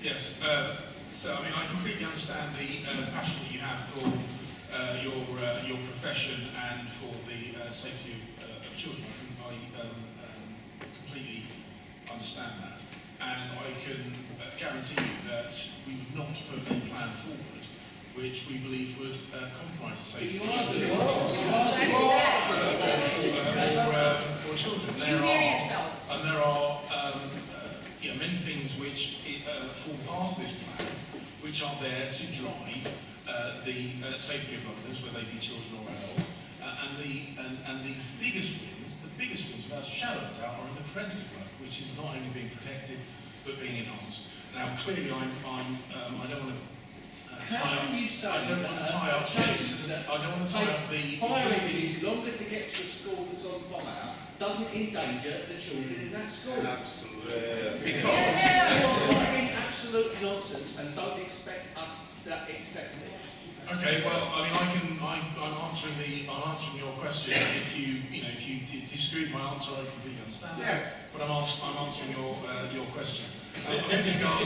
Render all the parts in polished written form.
Yes, so I mean, I completely understand the passion that you have for your profession and for the safety of children. I completely understand that, and I can guarantee you that we would not put a plan forward which we believe would compromise safety for children. There are many things which form part of this plan, which are there to drive the safety of others, whether they be children or adults, and the biggest wins, without a shadow of a doubt, are in the preventive work, which is not only being protected but being enhanced. Now, clearly, I don't want to. How can you say I don't want to tie up the fire engines longer to get to a school that's on fire doesn't endanger the children in that school? Absolutely. Because you're talking absolute nonsense and don't expect us to accept it. Okay, well, I mean, I'm answering your question. If you disagree with my answer, I completely understand that. Yes. But I'm answering your question. With regard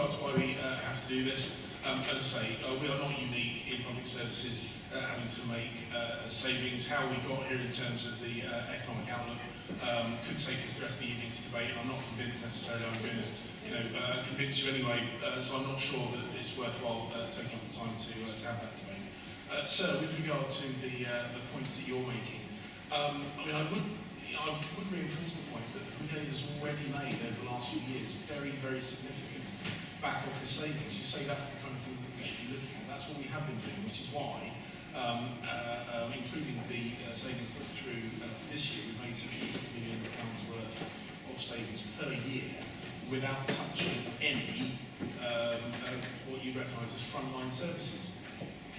to why we have to do this. As I say, we are not unique in public services having to make savings. How we got here in terms of the economic outlook could take us the rest of the evening to debate. I'm not convinced necessarily. I'm going to convince you anyway, so I'm not sure that it's worthwhile taking up the time to have that debate. Sir, with regard to the points that you're making, I mean, I would reinforce the point that the brigade has already made over the last few years very, very significant back office savings. You say that's the kind of thing that we should be looking at. That's what we have been doing, which is why, including the saving put through this year, we've made £66 million worth of savings per year without touching any what you recognise as frontline services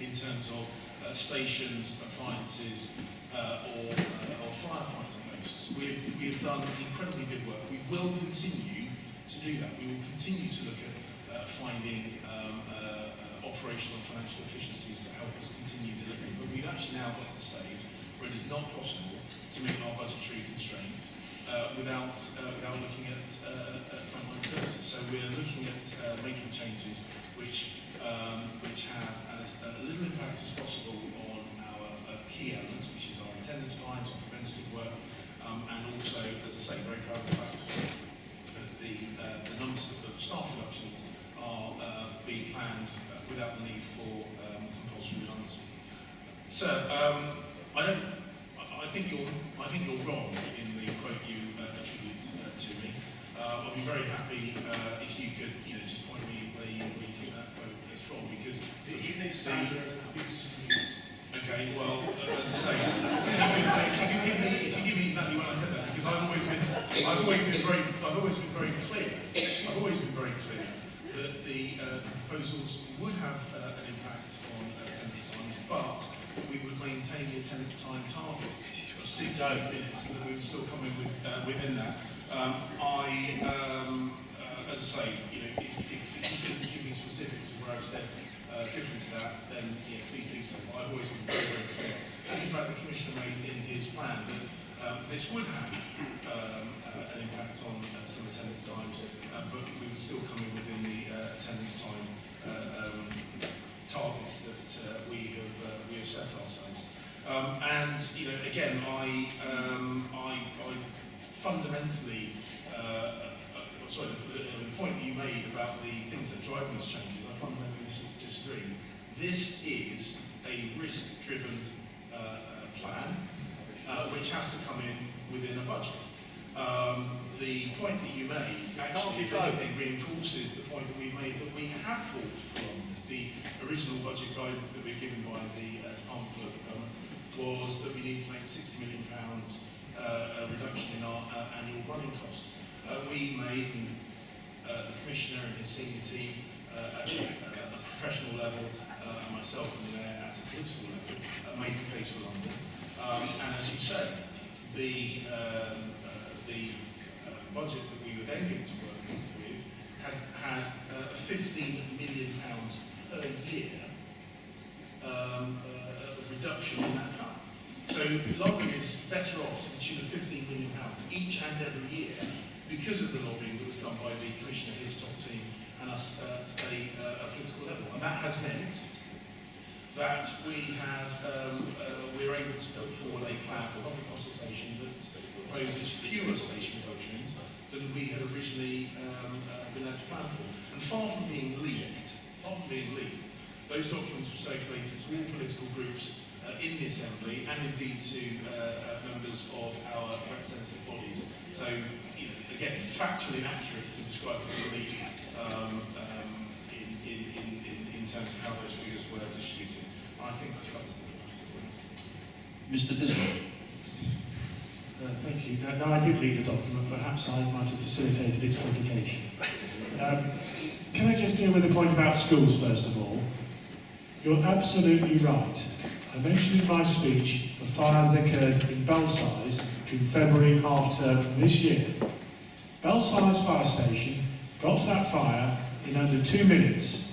in terms of stations, appliances, or firefighting posts. We have done incredibly good work. We will continue to do that. We will continue to look at finding operational and financial efficiencies to help us continue delivering. But we've actually now got to the stage where it is not possible to meet our budgetary constraints without looking at frontline services. So we're looking at making changes which have as little impact as possible on our key elements, which is our attendance times, our preventative work, and also, as I say, very proud of the fact that the numbers of staff reductions are being planned without the need for compulsory redundancy. Sir, I think you're wrong in the quote you attribute to me. I'll be very happy if you could, just point me where you think that quote is from, because the Evening Standard abuse news. Okay, well, as I say, if you give me exactly when I said that, because I've always been very clear that the proposals would have an impact on attendance times, but we would maintain the attendance time targets of 60 minutes, so that we would still come in within that. As I say, if you can give me specifics of where I've said different to that, then please do so. But I've always been very, very clear. As in fact the Commissioner made in his plan that this would have an impact on some attendance times, but we would still come in within the attendance time targets that we have set ourselves. And again, I fundamentally, the point that you made about the things that drive these changes, I fundamentally disagree. This is a risk-driven plan, which has to come in within a budget. The point that you made actually, if anything, reinforces the point that we made that we have fought from as the original budget guidance that we were given by the Department for Local Government was that we need to make £60 million a reduction in our annual running cost. We made, and the Commissioner and his senior team at a professional level, and myself and the Mayor at a political level, made the case for London. And as you said, the budget that we were then given to work with had £15 million per year of reduction in that cut. So London is better off to the tune of £15 million each and every year because of the lobbying that was done by the Commissioner, his top team, and us at a political level. And that has meant that we're able to put forward a plan for public consultation that proposes fewer station functions than we had originally been able to plan for. And far from being leaked, those documents were circulated to all political groups in the Assembly and indeed to members of our representative bodies. So, again, factually inaccurate to describe it as a leak in terms of how those figures were distributed. I think that covers the Mr. Disney. Thank you. Now, I did read the document. Perhaps I might have facilitated its publication. Can I just deal with the point about schools, first of all? You're absolutely right. I mentioned in my speech the fire that occurred in Belsize in February half-term this year. Belsize fire station got to that fire in under 2 minutes.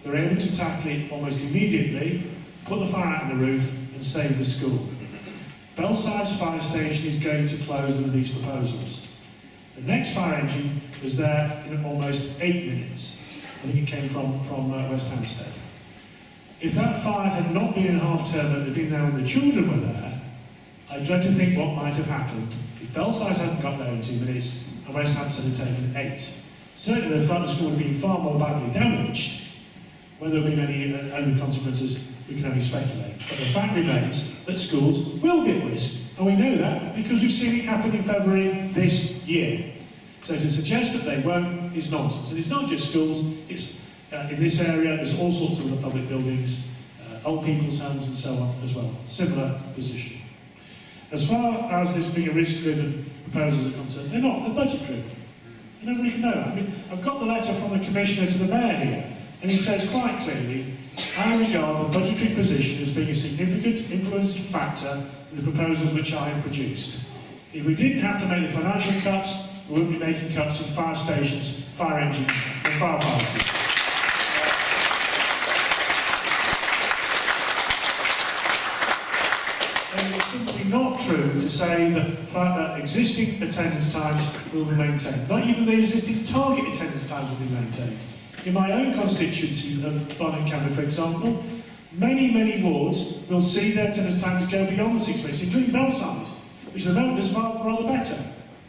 They were able to tackle it almost immediately, put the fire out on the roof and save the school. Belsize fire station is going to close under these proposals. The next fire engine was there in almost 8 minutes. I think it came from West Hampstead. If that fire had not been in half-term and had been there when the children were there, I dread to think what might have happened if Belsize hadn't got there in 2 minutes and West Hampstead had taken 8. Certainly the front of the school would have been far more badly damaged. Whether there have been any only consequences, we can only speculate. But the fact remains that schools will be at risk. And we know that because we've seen it happen in February this year. So to suggest that they won't is nonsense. And it's not just schools, it's in this area, there's all sorts of other public buildings, old people's homes and so on as well. Similar position. As far as this being a risk-driven proposals are concerned, they're not, they're budget-driven. And everybody can know that. I mean, I've got the letter from the Commissioner to the Mayor here, and he says quite clearly, I regard the budgetary position as being a significant influencing factor in the proposals which I have produced. If we didn't have to make the financial cuts, we wouldn't be making cuts in fire stations, fire engines and firefighters. And it's simply not true to say that existing attendance times will be maintained. Not even the existing target attendance times will be maintained. In my own constituency of Bonn and Canberra, for example, many wards will see their attendance times go beyond the 6 minutes, including Belsize, which at the moment is rather better,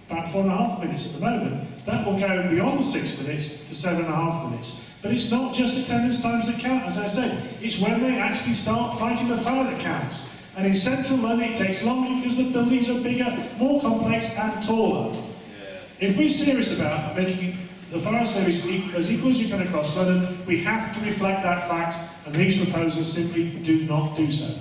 about 4.5 minutes at the moment. That will go beyond the 6 minutes to 7.5 minutes. But it's not just attendance times that count, as I said. It's when they actually start fighting the fire that counts. And in central London, it takes longer because the buildings are bigger, more complex and taller. Yeah. If we're serious about making the fire service as equal as you can across London, we have to reflect that fact, and these proposals simply do not do so.